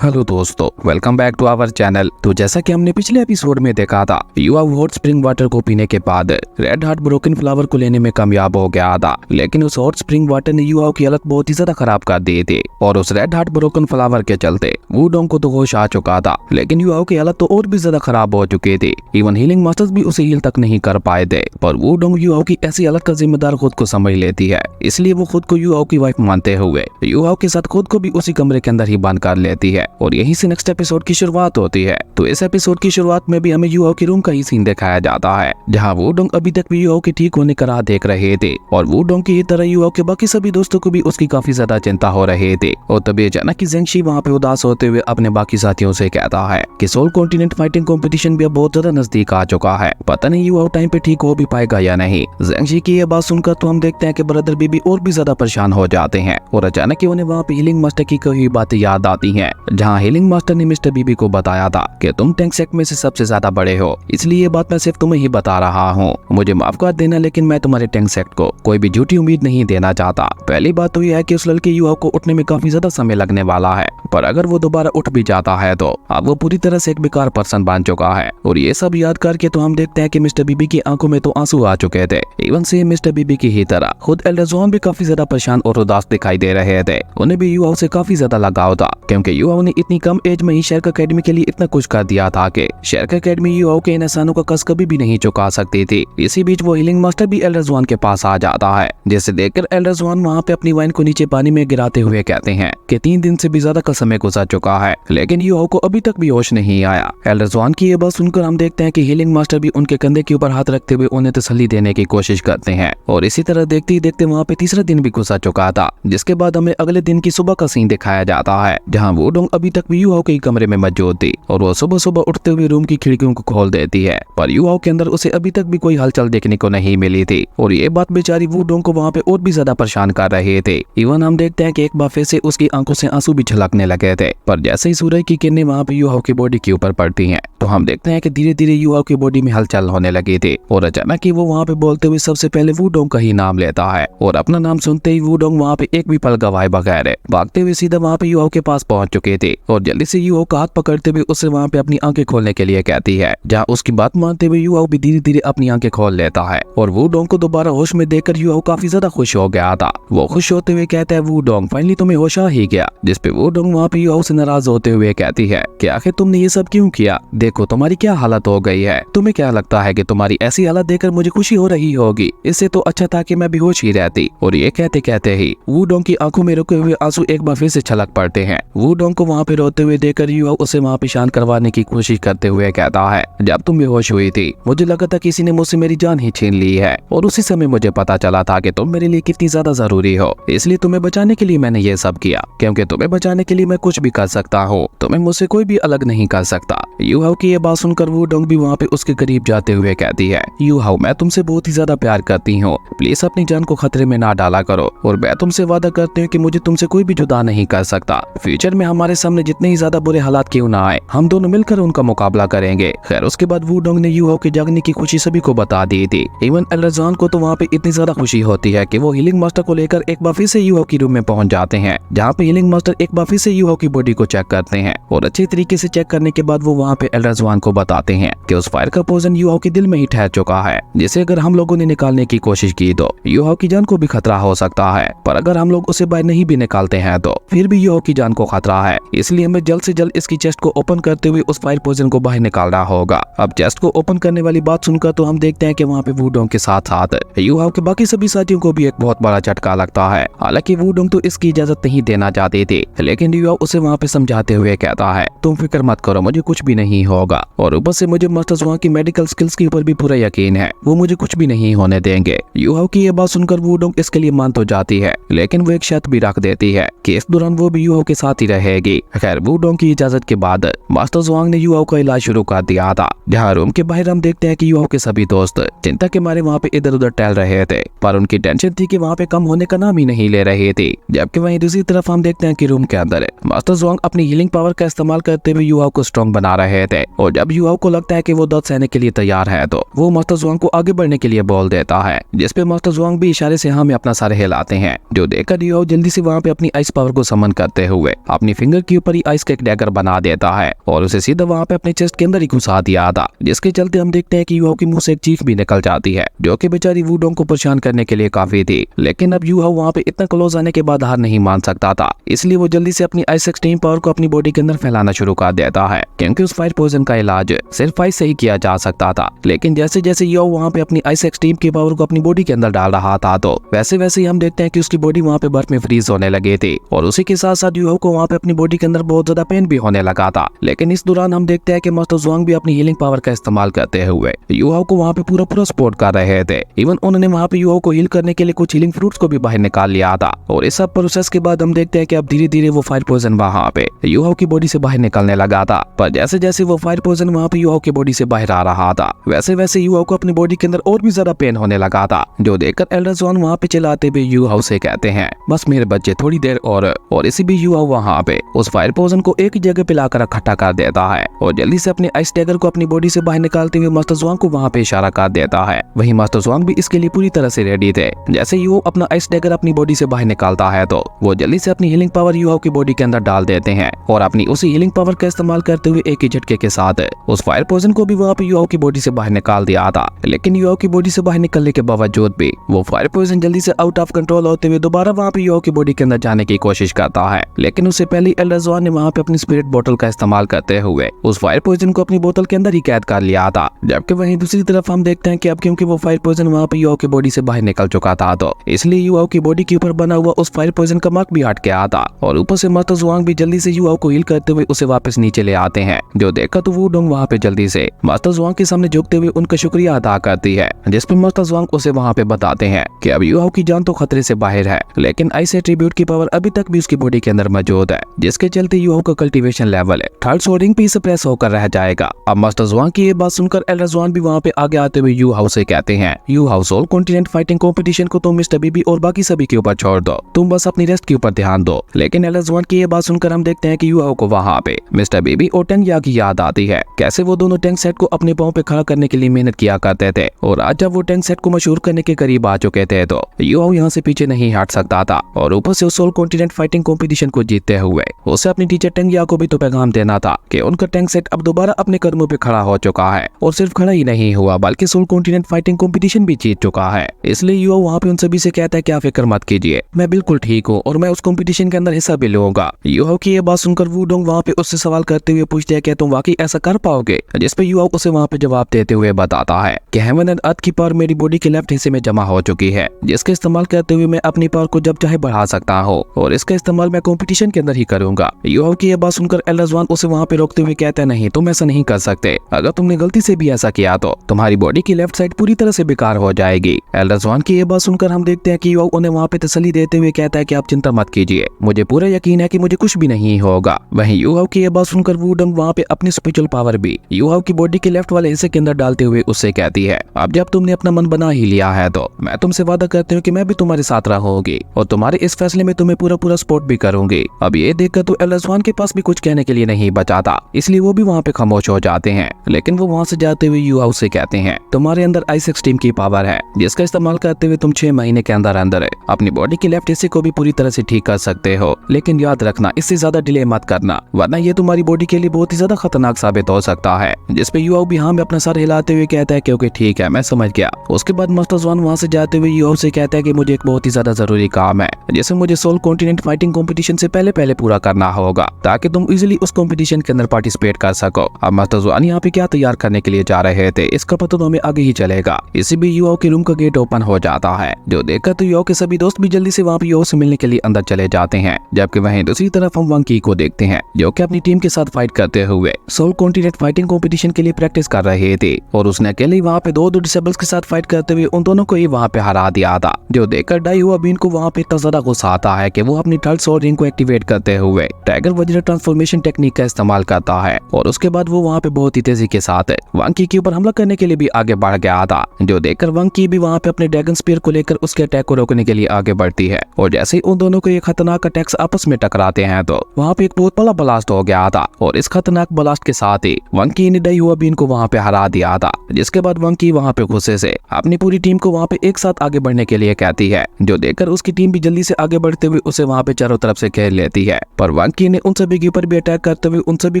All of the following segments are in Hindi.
हेलो दोस्तों, welcome back to our channel. तो जैसा कि हमने पिछले एपिसोड में देखा था, युवा हॉट स्प्रिंग वाटर को पीने के बाद रेड हार्ट ब्रोकन फ्लावर को लेने में कामयाब हो गया था। लेकिन उस हॉट स्प्रिंग वाटर ने युवा की हालत बहुत ही ज्यादा खराब कर दी थी और उस रेड हार्ट ब्रोकन फ्लावर के चलते वुडोंग को तो होश आ चुका था, लेकिन युवा की हालत तो और भी ज्यादा खराब हो चुकी थी। इवन हीलिंग मास्टर्स भी उसे हील तक नहीं कर पाए थे। पर वुडोंग युवा की ऐसी हालत का जिम्मेदार खुद को समझ लेती है, इसलिए वो खुद को युवा की वाइफ मानते हुए युवा के साथ खुद को भी उसी कमरे के अंदर ही बंद कर लेती है और यहीं से नेक्स्ट एपिसोड की शुरुआत होती है। तो इस एपिसोड की शुरुआत में भी हमें युवा के रूम का ही सीन दिखाया जाता है, जहां वुडोंग अभी तक भी युवा के ठीक होने का राह देख रहे थे और वुडोंग की तरह युवा के बाकी सभी दोस्तों को भी उसकी काफी ज्यादा चिंता हो रही थी। और तभी अचानक की जेंगशी वहाँ पे उदास होते हुए अपने बाकी साथियों से कहता है कि सोल कॉन्टिनेंट फाइटिंग कंपटीशन भी अब बहुत ज्यादा नजदीक आ चुका है, पता नहीं युवा टाइम पे ठीक हो भी पाएगा या नहीं। जेंगशी की ये बात सुनकर तो हम देखते हैं कि ब्रदर बीबी और भी ज्यादा परेशान हो जाते हैं और अचानक ही उन्हें वहाँ पे हीलिंग मास्टर की कई बातें याद आती हैं, जहाँ हीलिंग मास्टर ने मिस्टर बीबी को बताया था कि तुम टैंक सेक्ट में से सबसे ज्यादा बड़े हो, इसलिए ये बात मैं सिर्फ तुम्हें ही बता रहा हूँ। मुझे माफ कर देना, लेकिन मैं तुम्हारे टैंक सेक्ट को कोई भी झूठी उम्मीद नहीं देना चाहता। पहली बात तो यह है कि उस लड़के युवा को उठने में काफी ज्यादा समय लगने वाला है, पर अगर वो दोबारा उठ भी जाता है तो अब वो पूरी तरह से एक बेकार पर्सन बन चुका है। और ये सब याद करके तो हम देखते हैं कि मिस्टर बीबी की आंखों में तो आंसू आ चुके थे। इवन से मिस्टर बीबी की ही तरह खुद एल्डर जॉन भी काफी ज्यादा परेशान और उदास दिखाई दे रहे थे। उन्हें भी युवा से काफी ज्यादा लगाव था, क्योंकि युवा ने इतनी कम एज में ही शेरक अकेडमी के लिए इतना कुछ कर दिया था कि शेरक अकेडमी युवा के इन एहसानों का कर्ज कभी भी नहीं चुका सकती थी। इसी बीच वो हीलिंग मास्टर भी एल्डर जॉन के पास आ जाता है, जिसे देखकर एल्डर जॉन वहाँ पे अपनी वाइन को नीचे पानी में गिराते हुए कहते हैं कि 3 दिन से भी ज्यादा का समय गुजर चुका है, लेकिन युवा को अभी तक भी होश नहीं आया। एल्डर जॉन की ये बात सुनकर हम देखते हैं कि हीलिंग मास्टर भी उनके कंधे के ऊपर हाथ रखते हुए उन्हें तसल्ली देने की कोशिश करते हैं। और इसी तरह देखते ही देखते वहाँ पे तीसरा दिन भी गुजर चुका था, जिसके बाद हमें अगले दिन की सुबह का सीन दिखाया जाता है, जहाँ वुडोंग अभी तक भी युवा के कमरे में मौजूद थी और वो सुबह सुबह उठते हुए रूम की खिड़कियों को खोल देती है। पर युवा के अंदर उसे अभी तक भी कोई हलचल देखने को नहीं मिली थी और ये बात बेचारी वुडोंग को वहाँ पे और भी ज्यादा परेशान कर रहे थे। इवन हम देखते हैं कि एक बार फिर से उसकी आंखों से आंसू भी छलकने लगे थे। पर जैसे ही सूरज की किरणें वहाँ पे युवा की बॉडी के ऊपर पड़ती हैं, तो हम देखते हैं कि धीरे धीरे युवा की बॉडी में हलचल होने लगी थी और अचानक ही वो वहाँ पे बोलते हुए सबसे पहले वुडोंग का ही नाम लेता है। और अपना नाम सुनते ही वुडोंग वहाँ पे एक भी पल गवाए बगैर भागते हुए सीधा वहाँ पे युवा के पास पहुंच चुके थे और जल्दी से युवा का हाथ पकड़ते हुए उससे वहाँ पे अपनी आंखें खोलने के लिए कहती है, जहाँ उसकी बात मानते हुए युवा भी धीरे धीरे अपनी आंखें खोल लेता है। और वुडोंग को दोबारा होश में देखकर युवा काफी ज्यादा खुश हो गया था। वो खुश होते हुए कहता है, वुडोंग फाइनली तुम्हें होश आ ही गया। जिसपे वुडोंग वहाँ पे युवा से नाराज होते हुए कहती है कि आखिर तुमने ये सब क्यों किया, देखो तुम्हारी क्या हालत हो गई है। तुम्हें क्या लगता है कि तुम्हारी ऐसी हालत देखकर मुझे खुशी हो रही होगी? इससे तो अच्छा था कि मैं बेहोश ही रहती। और ये कहते कहते ही वुडोंग की आंखों में रुके हुए आंसू एक बार फिर से छलक पड़ते हैं। वुडोंग को वहाँ पे रोते हुए देखकर युवा उसे वहाँ पे शांत करवाने की कोशिश करते हुए कहता है, जब तुम बेहोश हुई थी मुझे लगा था किसी ने मुझसे मेरी जान ही छीन ली है और उसी समय मुझे पता चला था कि तुम मेरे लिए कितनी ज्यादा जरूरी हो, इसलिए तुम्हें बचाने के लिए मैंने ये सब किया, क्योंकि तुम्हें बचाने के लिए मैं कुछ भी कर सकता हूँ, तुम्हें मुझसे कोई भी अलग नहीं कर सकता। युहाओ की ये बात सुनकर वुडोंग भी वहाँ पे उसके करीब जाते हुए कहती है, युहाओ मैं तुमसे बहुत ही ज्यादा प्यार करती हूँ, प्लीज अपनी जान को खतरे में ना डाला करो और मैं तुमसे वादा करती हूँ कि मुझे तुमसे कोई भी जुदा नहीं कर सकता। फ्यूचर में हमारे सामने जितने ही ज्यादा बुरे हालात क्यों ना आए, हम दोनों मिलकर उनका मुकाबला करेंगे। खैर उसके बाद वुडोंग ने युहाओ के जागने की खुशी सभी को बता दी थी। इवन एल्डर जॉन को तो वहाँ पे इतनी ज्यादा खुशी होती है कि वो हीलिंग मास्टर को लेकर एक बार फिर से युहाओ की रूम में पहुंच जाते हैं, जहाँ पे हीलिंग मास्टर एक बार फिर से युहाओ की बॉडी को चेक करते हैं और अच्छे तरीके से चेक करने के बाद वो वहाँ पे एल्डर जॉन को बताते हैं कि उस फायर का पोजन युहाओ के दिल में ही ठहर चुका है, जिसे अगर हम लोगों ने निकालने की कोशिश की तो युहाओ की जान को भी खतरा हो सकता है, पर अगर हम लोग उसे बाहर नहीं भी निकालते हैं तो फिर भी युहाओ की जान को खतरा है, इसलिए हमें जल्द से जल्द इसकी चेस्ट को ओपन करते हुए उस फायर पोजन को बाहर निकालना होगा। अब चेस्ट को ओपन करने वाली बात सुनकर तो हम देखते हैं कि वहाँ पे वुडोंग के साथ साथ युहाओ के बाकी सभी साथियों को भी एक बहुत बड़ा झटका लगता है। हालांकि वुडोंग तो इसकी इजाजत नहीं देना चाहते थे, लेकिन युहाओ उसे वहाँ पे समझाते हुए कहता है, तुम फिक्र मत करो, मुझे कुछ भी नहीं होगा और ऊपर से मुझे मास्टर जुआंग की मेडिकल स्किल्स के ऊपर भी पूरा यकीन है, वो मुझे कुछ भी नहीं होने देंगे। युहाओ की ये बात सुनकर वुडोंग इसके लिए मान तो जाती है, लेकिन वो एक शर्त भी रख देती है कि इस दौरान वो भी युहाओ के साथ ही रहेगी। खैर वुडोंग की इजाजत के बाद मास्टर जुआंग ने युहाओ का इलाज शुरू कर दिया था, जहाँ रूम के बाहर हम देखते हैं कि युहाओ के सभी दोस्त चिंता के मारे वहाँ पे इधर उधर टहल रहे थे, पर उनकी टेंशन थी कि वहाँ पे कम होने का नाम ही नहीं ले रहे थे। जबकि वहीं दूसरी तरफ हम देखते हैं कि रूम के अंदर मास्टर जुआंग अपनी हीलिंग पावर का इस्तेमाल करते हुए युवाओं को स्ट्रॉन्ग बना रहे थे। और जब युवाओं को लगता है कि वो दौड़ सहने के लिए तैयार है तो वो मास्टर जुआंग को आगे बढ़ने के लिए बोल देता है, जिसपे मास्टर जुआंग भी इशारे से हाँ में अपना सर हिलाते हैं, जो देखकर युवाओं जल्दी से वहाँ पे अपनी आइस पावर को समन करते हुए अपनी फिंगर के ऊपर ही आइस का एक डैगर बना देता है और उसे सीधा वहाँ पे अपने चेस्ट के अंदर ही घुसा दिया था, जिसके चलते हम देखते हैं कि युवाओं के मुंह से एक चीख भी निकल जाती है, जो कि बेचारी वुडोंग को परेशान करने के लिए काफी थी। लेकिन अब युवा वहाँ पे इतना क्लोज आने के बाद हार नहीं मान सकता था, इसलिए वो जल्दी से अपनी आइस एक्सट्रीम पावर को अपनी बॉडी के अंदर फैलाना शुरू कर देता है, क्योंकि उस फायर पॉइजन का इलाज सिर्फ आइस से ही किया जा सकता था। लेकिन जैसे जैसे युवा वहाँ पे अपनी आइस एक्सट्रीम की पावर को अपनी बॉडी के अंदर डाल रहा था तो वैसे वैसे ही हम देखते हैं कि उसकी बॉडी वहाँ पे बर्फ में फ्रीज होने लगी थी और उसी के साथ साथ युवा को वहाँ पे अपनी बॉडी के अंदर बहुत ज्यादा पेन भी होने लगा था। लेकिन इस दौरान हम देखते हैं कि मास्टर जुआंग भी अपनी हीलिंग पावर का इस्तेमाल करते हुए युवाओं को वहाँ पे पूरा सपोर्ट कर रहे थे। इवन उन्होंने वहाँ पे युवाओं को हील करने के लिए कुछ हीलिंग फ्रूट्स को भी बाहर निकाल लिया था। और इस सब प्रोसेस के बाद हम देखते हैं कि अब धीरे धीरे वो फायर पॉइजन वहाँ पे युवाओं की बॉडी से बाहर निकलने लगा था। पर जैसे जैसे वो फायर पॉइजन वहाँ पे युवाओं की बॉडी से बाहर आ रहा था वैसे वैसे युवाओं को अपनी बॉडी के अंदर और भी ज्यादा पेन होने लगा था, जो देखकर एल्डर जुआंग वहाँ पे चिल्लाते हुए युवाओं से कहते हैं, बस मेरे बच्चे थोड़ी देर और इसी भी युवा वहाँ पे उस फायर पॉइजन को एक जगह पे लाकर इकट्ठा कर देता है और जल्दी से अपने आइस डैगर को अपनी बॉडी से बाहर निकालते हुए मास्टर जुआंग को वहाँ पे इशारा कर देता है। वहीं मास्टर जुआंग भी इसके लिए पूरी तरह से रेडी थे। जैसे युवा अपना आइस डैगर अपनी बॉडी से बाहर निकालता है तो वो जल्दी से अपनी हीलिंग पावर युवाओं की बॉडी के अंदर डाल देते हैं और अपनी उसी हीलिंग पावर का इस्तेमाल करते हुए एक ही झटके के साथ उस फायर पॉइजन को भी वहाँ पे युवाओं की बॉडी से बाहर निकाल दिया था। लेकिन युवाओं की बॉडी से बाहर निकलने के बावजूद भी वो फायर पॉइजन जल्दी से आउट ऑफ कंट्रोल होते हुए दोबारा वहाँ पे युवाओं की बॉडी के अंदर जाने की कोशिश करता है। लेकिन उससे पहले एल्डर जुआंग ने वहाँ पे अपनी स्पिरिट बोतल का इस्तेमाल करते हुए उस फायर पॉइजन को अपनी बोतल के अंदर ही कैद कर लिया था। जबकि वहीं दूसरी तरफ हम देखते हैं कि अब क्योंकि वो फायर पॉइजन वहाँ पे युवाओं की बॉडी से बाहर निकल चुका था तो इसलिए युवाओं की बॉडी के ऊपर बना हुआ उस फायर पॉइजन का मार्क भी हट गया था और ऊपर से मास्टर जुआंग भी जल्दी से युवाओं को हील करते हुए उसे वापस नीचे ले आते हैं, जो देखकर तो वुडोंग वहाँ पे जल्दी से मास्टर जुआंग के सामने झुकते हुए उनका शुक्रिया अदा करती है, जिसपे मास्टर जुआंग उसे वहाँ पे बताते हैं कि अब युवाओं की जान तो खतरे से बाहर है, लेकिन आइस एट्रीब्यूट की पावर अभी तक भी उसकी बॉडी के अंदर मौजूद है, जिसके चलते युवाओं का कल्टीवेशन लेवल थर्ड सोर्डिंग पे सप्रेस होकर रह जाएगा। अब मास्टर जुआंग की ये बात सुनकर एल्डर जुआंग भी वहाँ पे आगे आते हुए यू हाउस से कहते हैं, you house all continent fighting competition को तुम मिस्टर बीबी और बाकी सभी के ऊपर छोड़ दो, तुम बस अपनी रेस्ट के ऊपर ध्यान दो। लेकिन एल्डर जुआंग की ये बात सुनकर हम देखते हैं कि यू हाउ को वहाँ पे मिस्टर बीबी और टेंग या की याद आती है, कैसे वो दोनों टैंक सेट को अपने पाँव पे खड़ा करने के लिए मेहनत किया करते थे और आज जब वो टैंक सेट को मशहूर करने के करीब आ चुके थे तो यू हाउ यहाँ से पीछे नहीं हट सकता था और ऊपर से उस ऑल कॉन्टिनेंट फाइटिंग कॉम्पिटिशन को जीतते हुए उसे अपनी टीचर टेंग या को भी तो पैगाम देना था कि उनका टैंक सेट अब दोबारा अपने कदमों पे खड़ा हो चुका है और सिर्फ खड़ा ही नहीं हुआ बल्कि सोल कॉन्टिनेंट फाइटिंग कंपटीशन भी जीत चुका है। इसलिए युवा वहाँ पे उन सभी से कहता है कि आप फिक्र मत कीजिए, मैं बिल्कुल ठीक हूँ और मैं उस कंपटीशन के अंदर हिस्सा भी लूंगा। युवा की ये बात सुनकर वुडोंग वहाँ पे उससे सवाल करते हुए पूछते हैं कि तुम वाकई ऐसा कर पाओगे, जिसपे युवा उसे वहाँ पे जवाब देते हुए बताता है कि हेवन एंड अर्थ की पावर मेरी बॉडी के लेफ्ट हिस्से में जमा हो चुकी है, जिसका इस्तेमाल करते हुए मैं अपनी पावर को जब चाहे बढ़ा सकता हूँ और इसका इस्तेमाल मैं कंपटीशन के अंदर ही करूंगा। युवा की ये बात सुनकर एल्डर जुआंग उसे वहाँ पे रोकते हुए कहता है, नहीं तुम ऐसा नहीं कर सकते, अगर तुमने गलती से भी ऐसा किया तो तुम्हारी बॉडी की लेफ्ट साइड पूरी तरह से बेकार हो जाएगी। एल्डर जुआंग की ये बात सुनकर हम देखते हैं कि युवा उन्हें वहाँ पे तसल्ली देते हुए कहता है कि आप चिंता मत कीजिए, मुझे पूरा यकीन है कि मुझे कुछ भी नहीं होगा। वहीं युवा की ये बात सुनकर वुडोंग वहाँ पे अपनी स्पिरिचुअल पावर भी युवा की बॉडी के लेफ्ट वाले हिस्से के अंदर डालते हुए उससे कहती है, अब जब तुमने अपना मन बना ही लिया है तो मैं तुमसे वादा करती हूँ कि मैं भी तुम्हारे साथ रहूंगी और तुम्हारे इस फैसले में तुम्हें पूरा सपोर्ट भी करूंगी। अब ये देखकर तो एल्डर जुआंग के पास भी कुछ कहने के लिए नहीं बचा था, इसलिए वो भी वहाँ पे खामोश हो जाते हैं। लेकिन वो वहाँ से जाते हुए यू हाउस से कहते हैं, तुम्हारे अंदर आइस एक्सट्रीम की पावर है, जिसका इस्तेमाल करते हुए तुम 6 महीने के अंदर अंदर अपनी बॉडी के लेफ्ट हिस्से को भी पूरी तरह से ठीक कर सकते हो। लेकिन याद रखना, इससे ज्यादा डिले मत करना, वरना ये तुम्हारी बॉडी के लिए बहुत ही ज्यादा खतरनाक साबित हो सकता है। जिसपे युवा भी हाँ में अपना सर हिलाते हुए कहता है क्योंकि ठीक है, मैं समझ गया। उसके बाद मास्टर जुआंग वहाँ से जाते हुए युवा से कहता है कि मुझे एक बहुत ही ज्यादा जरूरी काम है, जिसे मुझे सोल कॉन्टिनेंट फाइटिंग कॉम्पिटिशन से पहले पूरा करना होगा ताकि तुम इजीली उस कॉम्पिटिशन के अंदर पार्टिसिपेट कर सको। अब मास्टर जुआंग यहाँ पे क्या तैयार करने के लिए जा रहे थे इसका पता तो हमें आगे ही चलेगा। इसी भी युवाओं के रूम का गेट ओपन हो जाता है, जो देखकर तो युवाओं के सभी दोस्त भी जल्दी से वहाँ पे युवाओं से मिलने के लिए अंदर चले जाते हैं। जबकि वहीं दूसरी तरफ हम वांग की को देखते हैं, जो कि अपनी टीम के साथ फाइट करते हुए सोल कॉन्टिनेंट फाइटिंग कॉम्पिटिशन के लिए प्रैक्टिस कर रहे थे और उसने अकेले वहाँ पे दो डिसेबल्स के साथ फाइट करते हुए उन दोनों को ही वहाँ पे हरा दिया था। जो देखकर डाई हुआ बीन को वहाँ पे इतना ज्यादा गुस्सा आता है कि वो अपनी थर्ड सोल रिंग को एक्टिवेट करते हुए टाइगर वज्र ट्रांसफॉर्मेशन टेक्निक का इस्तेमाल करता है और उसके बाद वो वहाँ पे बहुत ही तेजी के साथ वांग की के ऊपर हमला करने के लिए भी आगे बढ़ गया था। जो देखकर वांग की भी वहाँ पे अपने ड्रैगन स्पीयर को लेकर उसके अटैक को रोकने के लिए आगे बढ़ती है और जैसे ही उन दोनों को ये खतरनाक अटैक्स आपस में टकराते हैं तो वहाँ पे एक बहुत बड़ा ब्लास्ट हो गया था और इस खतरनाक ब्लास्ट के साथ ही वंकी ने डई हुआ बीन को वहाँ पे हरा दिया था, जिसके बाद वंकी वहाँ पे गुस्से से अपनी पूरी टीम को वहाँ पे एक साथ आगे बढ़ने के लिए कहती है, जो देखकर उसकी टीम भी जल्दी से आगे बढ़ते हुए उसे वहाँ पे चारों तरफ से घेर लेती है। पर वंकी ने उन सभी के ऊपर भी अटैक करते हुए उन सभी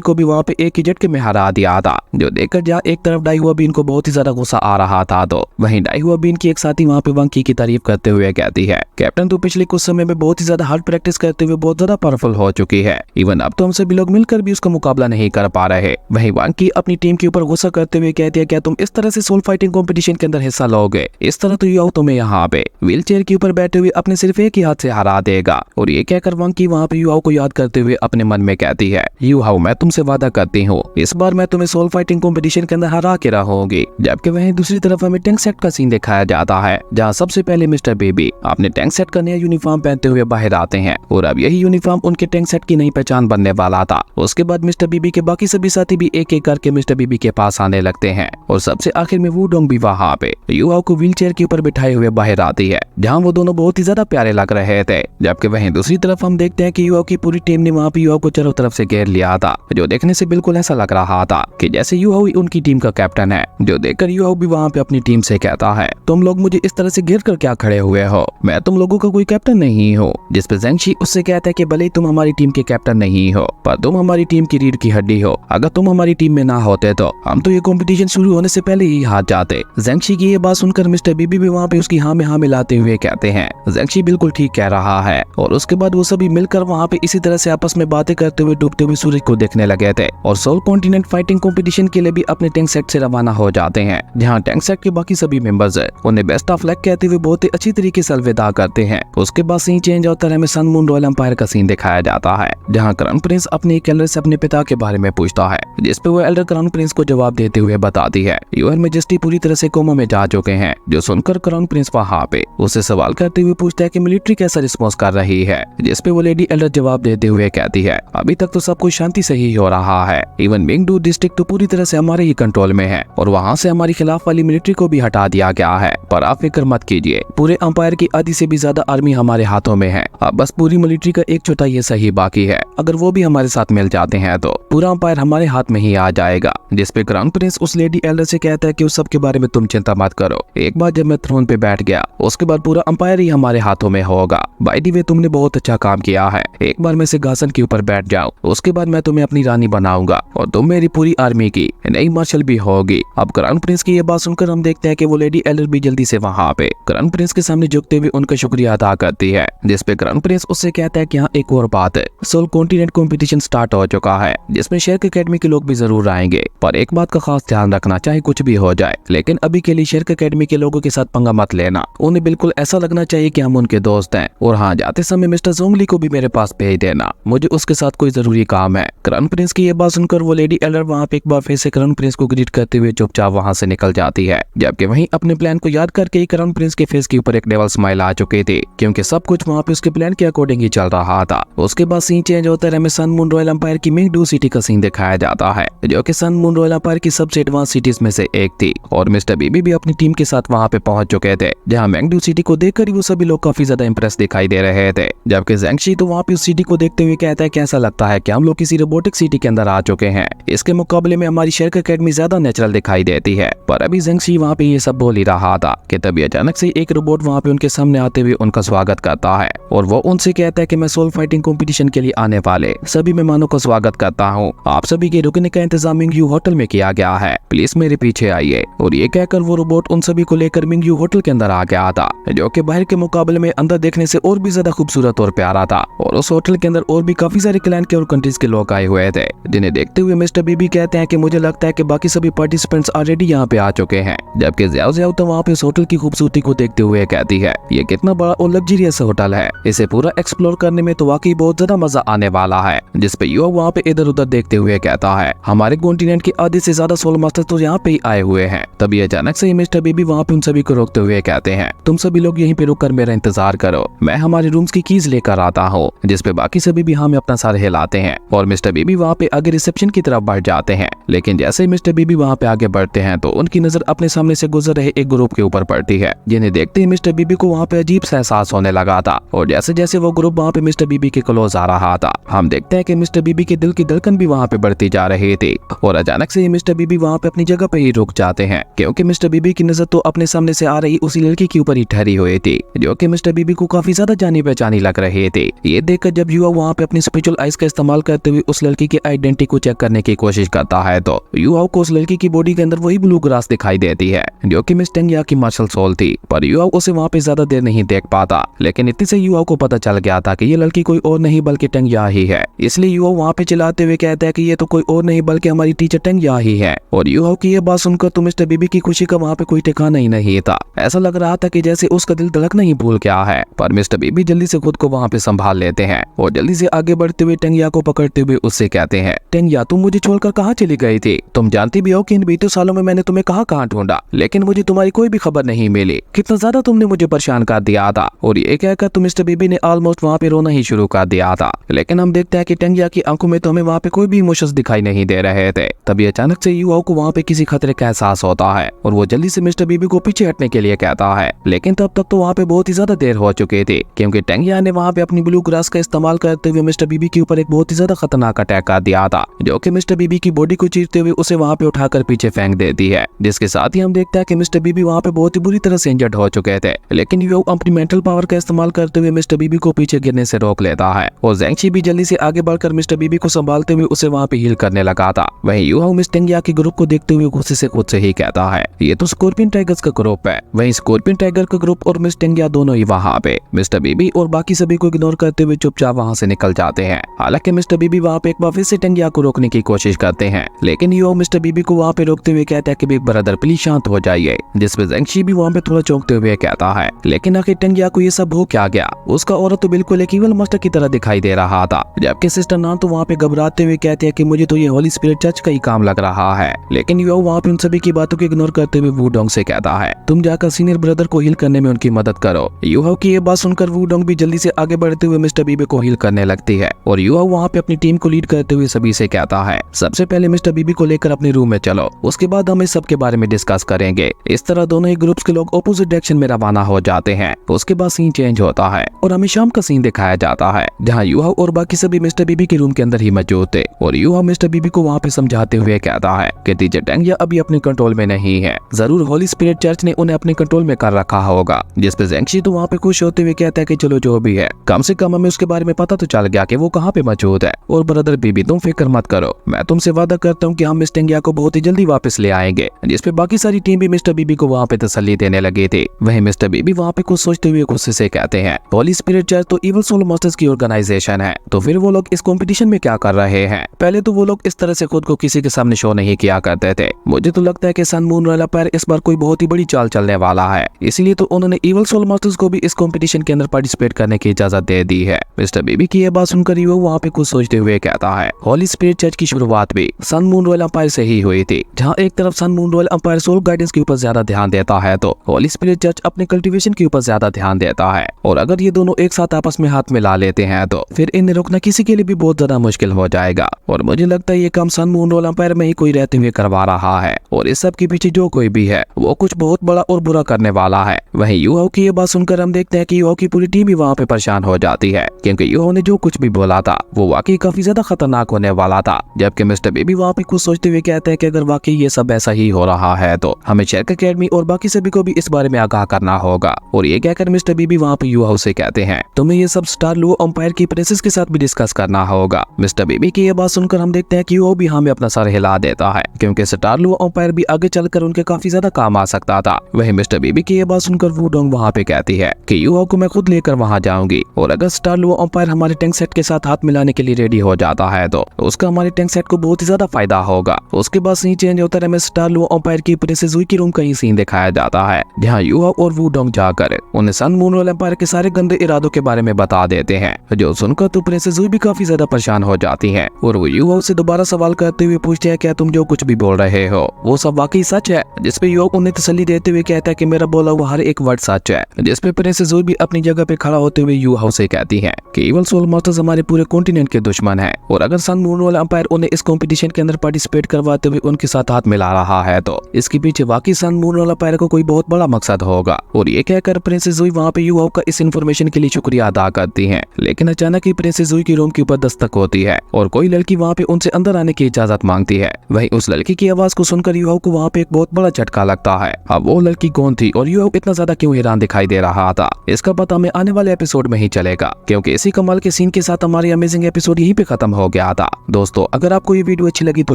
को भी वहाँ पे एक ही झटके में हरा दिया था, जो देखकर जहाँ एक तरफ डाई हुआ बीन को बहुत ही ज्यादा गुस्सा आ रहा था, तो वहीं डाई हुआ बीन की एक साथी वहाँ पे वंकी की तारीफ करते हुए कहती है, कैप्टन तू पिछले कुछ समय में बहुत ही ज्यादा हार्ड प्रैक्टिस करते हुए बहुत ज्यादा पावरफुल हो चुकी है, इवन अब तो हम सभी लोग मिलकर भी उसका मुकाबला नहीं कर पा रहे। वहीं वंकी अपनी टीम के ऊपर गुस्सा करते हुए कहती है, क्या तुम इस तरह से सोल फाइटिंग कंपटीशन के अंदर हिस्सा लोगे? इस तरह तो युवाओ तुम्हें यहाँ पे व्हील चेयर के ऊपर बैठे हुए अपने सिर्फ एक ही हाथ से हरा देगा। और ये कहकर वंकी वहाँ पे युवाओं को याद करते हुए अपने मन में कहती है, युवाओ मैं तुमसे वादा करती हूँ इस बार मैं तुम्हें सोल फाइटिंग कंपटीशन के अंदर हरा के रहूंगी। जबकि वहीं दूसरी तरफ हमें टैंक सेट का सीन दिखाया जाता है, जहाँ सबसे पहले मिस्टर बेबी अपने टैंक सेट का नया यूनिफॉर्म पहनते हुए बाहर आते हैं और अब यही यूनिफॉर्म उनके टैंक सेट की नई पहचान बनने वाला था। उसके बाद मिस्टर बीबी के बाकी सभी साथी भी एक एक करके मिस्टर बीबी के पास आने लगते हैं और सबसे आखिर में वुडोंग भी वहाँ पे युवाओं को व्हील चेयर के ऊपर बिठाए हुए बाहर आती है, जहाँ वो दोनों बहुत ही ज्यादा प्यारे लग रहे थे। जबकि वहीं दूसरी तरफ हम देखते हैं कि युवाओं की पूरी टीम ने वहाँ पे युवाओं को चारों तरफ से घेर लिया था, जो देखने से बिल्कुल ऐसा लग रहा था कि जैसे युवाओं ही उनकी टीम का कैप्टन है, जो देखकर युवाओं भी वहाँ पे अपनी टीम से कहता है, तुम लोग मुझे इस तरह से घेर कर क्या खड़े हुए हो? मैं तुम लोगों का कोई कैप्टन नहीं हूँ। जिस पे ज़ेंगशी उससे कहता है कि भले ही तुम हमारी टीम के कैप्टन नहीं हो, पर तुम हमारी टीम की रीढ़ की हड्डी हो। अगर तुम हमारी टीम में ना होते तो हम तो ये कंपटीशन शुरू होने से पहले ही हार जाते। ज़ेंगशी की ये बात सुनकर मिस्टर बीबी भी वहाँ पे उसकी हाँ में हाँ मिलाते हुए कहते हैं, ज़ेंगशी बिल्कुल ठीक कह रहा है। और उसके बाद वो सभी मिलकर वहाँ पे इसी तरह से आपस में बातें करते हुए डूबते हुए सूरज को देखने लगे थे और सोल कॉन्टिनेंट फाइटिंग कंपटीशन के लिए भी अपने टैंक सेट से रवाना हो जाते हैं, जहाँ टैंक सेट के बाकी सभी मेंबर्स उन्हें बेस्ट ऑफ लक कहते हुए बहुत ही अच्छी तरीके से अलविदा करते हैं। उसके बाद सीन चेंज होता है, हमें सन मून रॉयल एम्पायर का सीन दिखाया जाता है, जहाँ क्राउन प्रिंस अपने एक एल्डर से अपने पिता के बारे में पूछता है, जिसपे वो एल्डर क्राउन प्रिंस को जवाब देते हुए बताती है, योर मेजेस्टी पूरी तरह से कोमा में जा चुके हैं। जो सुनकर क्राउन प्रिंस वहाँ पे उससे सवाल करते हुए पूछता है कि मिलिट्री कैसा रिस्पॉन्स कर रही है, जिसपे वो लेडी एल्डर जवाब देते हुए कहती है, अभी तक तो सब कुछ शांति से ही हो रहा है, इवन मिंगडू डिस्ट्रिक्ट तो पूरी तरह से हमारे ही कंट्रोल में है और वहाँ से हमारी खिलाफ वाली मिलिट्री को भी हटा दिया गया है। पर आप फिक्र मत कीजिए, पूरे अंपायर की आधी से भी ज्यादा आर्मी हमारे हाथों में है। अब बस पूरी मिलिट्री का एक चौथाई ये सही बाकी है, अगर वो भी हमारे साथ मिल जाते हैं तो पूरा अंपायर हमारे हाथ में ही आ जाएगा। जिसपे क्राउन प्रिंस उस लेडी एल्डर से कहता है कि उस सब के बारे में तुम चिंता मत करो, एक बार जब मैं थ्रोन पे बैठ गया उसके बाद पूरा अंपायर ही हमारे हाथों में होगा। बाय द वे तुमने बहुत अच्छा काम किया है, एक बार मैं सिंहासन के ऊपर बैठ जाऊं उसके बाद मैं तुम्हें अपनी रानी बनाऊंगा और तुम मेरी पूरी आर्मी की नई मार्शल भी होगी। अब क्राउन प्रिंस की ये बात सुनकर हम देखते हैं कि वो लेडी एल्डर भी जल्दी से वहाँ पे क्राउन प्रिंस के सामने झुकते हुए उनका शुक्रिया अदा करती है, जिसपे क्राउन प्रिंस उससे कहता है कि यहाँ एक और बात है, सोल कॉन्टिनेंट कंपटीशन स्टार्ट हो चुका है, जिसमें शेरक एकेडमी के लोग भी जरूर आएंगे, पर एक बात का खास ध्यान रखना, चाहे कुछ भी हो जाए लेकिन अभी के लिए शेरक एकेडमी के लोगों के साथ पंगा मत लेना। उन्हें बिल्कुल ऐसा लगना चाहिए कि हम उनके दोस्त हैं। और हाँ, जाते समय मिस्टर जोंगली को भी मेरे पास भेज देना, मुझे उसके साथ कोई जरूरी काम है। क्राउन प्रिंस की ये बात सुनकर वो लेडी एल्डर वहाँ पे एक बार फिर से क्राउन प्रिंस को ग्रीट करते हुए चुपचाप वहाँ से निकल जाती है। जबकि वहीं अपने प्लान को याद करके ही क्राउन प्रिंस के फेस के ऊपर एक डेवल स्माइल आ चुकी थी, क्योंकि सब कुछ वहाँ पे उसके प्लान के अकॉर्डिंग ही चल रहा था। उसके बाद सीन चेंज होता है, हमें सन मून रॉयल एम्पायर की मिंगडू सिटी का सीन दिखाया जाता है, जो कि सन मून रॉयल एम्पायर की सबसे एडवांस सिटीज में से एक थी और मिस्टर बीबी भी अपनी टीम के साथ वहाँ पे पहुंच चुके थे, जहाँ मिंगडू सिटी को देखकर ही वो सभी लोग काफी ज्यादा इंप्रेस दिखाई दे रहे थे। जबकि ज़ेंगशी तो वहाँ पे उस सिटी को देखते हुए कहता है, कैसा लगता है कि हम लोग किसी रोबोटिक सिटी के अंदर आ चुके हैं, इसके मुकाबले में हमारी शेरक एकेडमी ज्यादा नेचुरल दिखाई देती है। पर अभी ज़ेंगशी वहाँ पे ये सब बोल ही रहा था कि तभी अचानक से एक रोबोट वहाँ पे उनके सामने आते हुए उनका स्वागत करता है और वो उनसे कहता है कि मैं सोल फाइटिंग कंपटीशन के लिए आने वाले सभी मेहमानों का स्वागत करता हूँ, आप सभी के रुकने का इंतजाम मिंगयू होटल में किया गया है, प्लीज मेरे पीछे आइए। और ये कहकर वो रोबोट उन सभी को लेकर मिंगयू होटल के अंदर आ गया था, जो कि बाहर के मुकाबले में अंदर देखने से और भी ज्यादा खूबसूरत और प्यारा था। और उस होटल के अंदर और भी काफी सारे क्लैन के और कंट्रीज के लोग आए हुए थे, जिन्हें देखते हुए मिस्टर बीबी कहते हैं कि मुझे लगता है कि बाकी सभी पार्टिसिपेंट्स ऑलरेडी यहाँ पे आ चुके हैं। जबकि ज़्याओ ज़्याओ तो वहाँ पे इस होटल की खूबसूरती को देखते हुए कहती है, ये कितना बड़ा और लग्जरियस होटल है, इसे पूरा एक्सप्लोर करने में तो वाकई बहुत ज्यादा मजा आने वाला है। जिसपे युवा वहाँ पे इधर उधर देखते हुए कहता है, हमारे कॉन्टिनेंट के आधे से ज्यादा सोल मास्टर तो यहाँ पे ही आए हुए हैं। तभी अचानक से मिस्टर बीबी वहाँ पे उन सभी को रोकते हुए कहते हैं, तुम सभी लोग यहीं पे रुक कर मेरा इंतजार करो, मैं हमारे रूम्स की कीज लेकर आता हूँ। जिसपे बाकी सभी भी हमें अपना सर हिलाते हैं और मिस्टर बीबी वहाँ पे आगे रिसेप्शन की तरफ बढ़ जाते हैं। लेकिन जैसे ही मिस्टर बीबी वहाँ पे आगे बढ़ते हैं तो उनकी नजर अपने सामने से गुजर रहे एक ग्रुप के ऊपर पड़ती है, जिन्हें देखते ही मिस्टर बीबी को वहाँ पे अजीब सा एहसास होने लगा था। और जैसे जैसे वो ग्रुप वहाँ पे मिस्टर बीबी के क्लोज आ रहा था, हम देखते हैं कि मिस्टर बीबी के दिल की धड़कन भी वहाँ पे बढ़ती जा रही थी और अचानक से ही मिस्टर बीबी वहाँ पे अपनी जगह पे ही रुक जाते हैं, क्योंकि मिस्टर बीबी की नजर तो अपने सामने से आ रही उसी लड़की के ऊपर ही ठहरी हुई थी, जो कि मिस्टर बीबी को काफी ज्यादा जानी पहचानी लग रही थी। ये देखकर जब युवा वहाँ पे अपनी स्पिरिचुअल आइज का इस्तेमाल करते हुए उस लड़की की आइडेंटिटी को चेक करने की कोशिश करता है, तो युवा को उस लड़की की बॉडी के अंदर वही ब्लू ग्रास दिखाई देती है, जो कि मिस टेंगिया की मार्शल सोल थी। पर युवा उसे वहाँ पे ज्यादा देर नहीं देख पाता, लेकिन इतने से युवा को पता चल गया था कि ये लड़की कोई और नहीं बल्कि टेंगिया ही है। इसलिए युवा वहाँ पे चिल्लाते हुए कहता है कि ये तो कोई और नहीं बल्कि हमारी टीचर टेंगिया ही है। और युवा की ये बात सुनकर तो मिस्टर बीबी की खुशी का वहाँ पे कोई ठिकाना ही नहीं था। ऐसा लग रहा था कि जैसे उसका दिल धड़कना ही भूल गया है। पर मिस्टर बीबी जल्दी से खुद को वहाँ पे संभाल लेते हैं और जल्दी से आगे बढ़ते हुए टेंगिया को पकड़ते हुए उससे कहते हैं, टेंगिया तुम मुझे छोड़कर कहाँ चली गई थी? तुम जानती भी हो कि इन बीते सालों में मैंने तुम्हें कहाँ ढूंढा, लेकिन मुझे तुम्हारी कोई भी खबर नहीं मिली। कितना ज्यादा तुमने मुझे परेशान कर दिया था। और ये कहकर तो मिस्टर बीबी ने ऑलमोस्ट वहाँ पे रोना ही शुरू कर दिया था। लेकिन हम देखते हैं कि टेंगिया की आंखों में तो हमें वहाँ पे कोई भी इमोशंस दिखाई नहीं दे रहे थे। तभी अचानक से युवा को वहाँ पे किसी खतरे का एहसास होता है और वो जल्दी से मिस्टर बीबी को पीछे हटने के लिए कहता है। लेकिन तब तक तो वहाँ पे बहुत ही ज्यादा देर हो चुकी थी, क्योंकि टेंगिया ने वहाँ पे अपनी ब्लू ग्रास का इस्तेमाल करते हुए मिस्टर बीबी के ऊपर एक बहुत ही ज्यादा खतरनाक अटैक कर दिया था, जो कि मिस्टर बीबी की बॉडी को चीरते हुए उसे वहाँ पे उठाकर पीछे फेंक देती है। जिसके साथ ही हम देखते हैं कि मिस्टर बीबी वहाँ पे बहुत ही बुरी तरह से इंजर्ड हो चुके थे, लेकिन युवा अपनी मेंटल पावर का इस्तेमाल करते हुए मिस्टर बीबी को पीछे गिरने से रोक लेता है और ज़ेंगशी भी जल्दी से आगे बढ़कर मिस्टर बीबी को संभालते हुए उसे वहाँ पे हील करने लगा था। वहीं युवा मिस टेंगिया के ग्रुप को देखते हुए गुस्से से खुद से ही कहता है, ये तो स्कॉर्पियन टाइगर्स का ग्रुप है। वहीं स्कॉर्पियन टाइगर का ग्रुप और मिस टेंगिया दोनों ही वहाँ पे मिस्टर बीबी और बाकी सभी को इग्नोर करते हुए चुपचाप वहाँ से निकल जाते हैं। हालांकि मिस्टर बीबी वहाँ पे एक बार फिर से टेंगिया को रोकने की कोशिश करते हैं, लेकिन युवा मिस्टर बीबी को वहाँ पे रोकते हुए कहता है कि बिग ब्रदर प्लीज शांत हो जाइए। जिसपे ज़ेंगशी भी वहाँ पे थोड़ा चौंकते हुए कहता है, लेकिन आखिर टेंगिया को ये सब हो क्या गया? उसका औरत तो बिल्कुल एक इवल मास्टर की तरह दिखाई दे रहा था। जबकि सिस्टर नान तो वहाँ पे घबराते हुए कहते हैं कि मुझे तो ये होली स्पिरिट चर्च का ही काम लग रहा है। लेकिन युवा वहाँ पे उन सभी की बातों को इग्नोर करते हुए वूडोंग से कहता है, तुम जाकर सीनियर ब्रदर को हील करने में उनकी मदद करो। युवा की ये बात सुनकर वूडोंग भी जल्दी से आगे बढ़ते हुए मिस्टर बीबी को हील करने लगती है और युवा वहाँ पे अपनी टीम को लीड करते हुए सभी से कहता है, सबसे पहले मिस्टर बीबी को लेकर अपने रूम में चलो, उसके बाद हम इस सब के बारे में डिस्कस करेंगे। इस तरह दोनों ही ग्रुप्स के लोग ऑपोजिट डायरेक्शन में रवाना हो जाते हैं। उसके बाद सीन चेंज होता है और हमें शाम का सीन दिखाया जाता है, जहाँ युवा और बाकी सभी मिस्टर बीबी के रूम के अंदर ही मौजूद थे और युवा मिस्टर बीबी को वहाँ पे समझाते हुए कहता है कि टीचर टेंगिया अभी अपने कंट्रोल में नहीं है, जरूर होली स्पिरिट चर्च ने उन्हें अपने कंट्रोल में कर रखा होगा। जिसपे ज़ेंगशी तो वहाँ पे खुश होते हुए कहता है कि चलो जो भी है, कम से कम हमें उसके बारे में पता तो चल गया कि वो कहाँ पे मौजूद है। और ब्रदर बीबी तुम फिक्र मत करो, मैं तुमसे वादा करता हूँ कि हम मिस टेंगिया को बहुत ही जल्दी वापस ले आएंगे। जिसपे बाकी सारी टीम भी मिस्टर बीबी को वहाँ पे तसल्ली देने लगी थी। वहीं मिस्टर बीबी वहाँ पे कुछ सोचते हुए गुस्से से कहते हैं, होली स्पिरिट चर्च तो इविल सोल मास्टर्स की ऑर्गेनाइजेशन है, तो फिर वो लोग इस कंपटीशन में क्या कर रहे हैं? पहले तो वो लोग इस तरह से खुद को किसी के सामने शो नहीं किया करते थे। मुझे तो लगता है कि सन मून वाला पैर इस बार कोई बहुत ही बड़ी चाल चलने वाला है, इसीलिए तो उन्होंने इविल सोल मास्टर्स को भी इस कंपटीशन के अंदर पार्टिसिपेट करने की इजाजत दे दी है। मिस्टर बीबी की यह बात सुनकर वो वहाँ पे कुछ सोचते हुए कहता है, होली स्पिरिट चर्च की शुरुआत भी सन मून रॉयल एम्पायर से ही हुई थी। जहाँ एक तरफ sun moon royal empire soul guidance के ऊपर ज्यादा ध्यान देता है, तो होली स्पिरिट चर्च अपने कल्टीवेशन के ऊपर ज्यादा ध्यान देता है। और अगर ये दोनों एक साथ आपस में हाथ मिला लेते हैं तो फिर इन्हें रोकना किसी के लिए भी बहुत ज्यादा मुश्किल हो जाएगा। और मुझे लगता है ये काम सन मून रॉयल एम्पायर में ही कोई रहते हुए करवा रहा है, और इस सब के पीछे जो कोई भी है वो कुछ बहुत बड़ा और बुरा करने वाला है। वहीं युवा की ये बात सुनकर हम देखते हैं कि युवा की पूरी टीम भी वहाँ पे परेशान हो जाती है, क्योंकि युवा ने जो कुछ भी बोला था वो वाकई काफी ज्यादा खतरनाक होने वाला था। जबकि मिस्टर बीबी वहाँ पे कुछ सोचते हुए कहते हैं कि अगर वाकई ये सब ऐसा ही हो रहा है तो हमें शेरक एकेडमी और बाकी सभी को भी इस बारे में आगाह करना होगा। और ये कहकर मिस्टर बीबी वहाँ पे युवा से कहते हैं, तुम्हें ये सब स्टार लुओ एम्पायर की प्रिंसेस के साथ भी डिस्कस करना होगा। मिस्टर बीबी की ये बात सुनकर हम देखते हैं कि युवा भी हमें अपना सर हिला देता है, क्योंकि स्टार लुओ एम्पायर भी आगे चलकर उनके काफी ज्यादा काम आ सकता था। वहीं मिस्टर बीबी की ये बात सुनकर वूडोंग वहाँ पे कहती है कि युवा को मैं खुद लेकर वहाँ जाऊंगी, और अगर स्टार लुओ एम्पायर हमारे टैंक सेट के साथ हाथ मिलाने के लिए रेडी हो जाता है तो उसका हमारे टैंक सेट को बहुत ही ज्यादा फायदा होगा। उसके बाद सीन चेंज होता है, हमें स्टार लुओ एम्पायर की प्रिंसेस जुई की रूम का ही सीन दिखाया जाता है, जहाँ युवा और वूडोंग जाकर उन्हें सन मून रॉयल एम्पायर के सारे गंदे इरादों के बारे में बता देते हैं। जो सुनकर तो प्रिंसेस जुई भी काफी ज्यादा परेशान हो जाती है, और वो युवा से दोबारा सवाल करते हुए पूछते हैं, क्या तुम जो कुछ भी बोल रहे हो वो सब वाकई सच है? जिसपे युवा उन्हें तसल्ली देते हुए कहता है कि मेरा बोला हुआ हर एक वर्ड सच है। जिसपे प्रिंसेस जुई भी अपनी जगह पे खड़ा होते हुए युवा से कहती है कि इविल सोल मास्टर्स हमारे पूरे कॉन्टिनेंट के दुश्मन है, और अगर सन मून रॉयल एम्पायर उन्हें इस कंपटीशन के अंदर पार्टिसिपेट करवाते हुए उनके साथ हाथ मिला रहा है तो इसके पीछे वाकई सन मून रॉयल एम्पायर को कोई बहुत बड़ा मकसद होगा। और ये कहकर प्रिंसेस जुई वहाँ पे युवा का इस इन्फॉर्मेशन के लिए शुक्रिया अदा करती है। लेकिन अचानक ही प्रिंसेस जुई की रूम के ऊपर दस्तक होती है और कोई लड़की वहाँ पे उनसे अंदर आने की इजाजत मांगती है। वहीं उस लड़की की आवाज को सुनकर युवाओं को वहाँ पे एक बहुत बड़ा झटका लगता है। अब वो लड़की कौन थी और युवाओं इतना ज्यादा क्यों हैरान दिखाई दे रहा था, इसका पता हमें आने वाले एपिसोड में ही चलेगा, क्योंकि इसी कमाल के सीन के साथ हमारी अमेजिंग एपिसोड यहीं पे खत्म हो गया था। दोस्तों अगर आपको ये वीडियो अच्छी लगी तो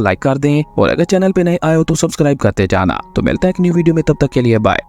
लाइक कर दें और अगर चैनल पे नए आए हो तो सब्सक्राइब करते जाना। तो मिलता है एक न्यू वीडियो में, तब तक के लिए बाय।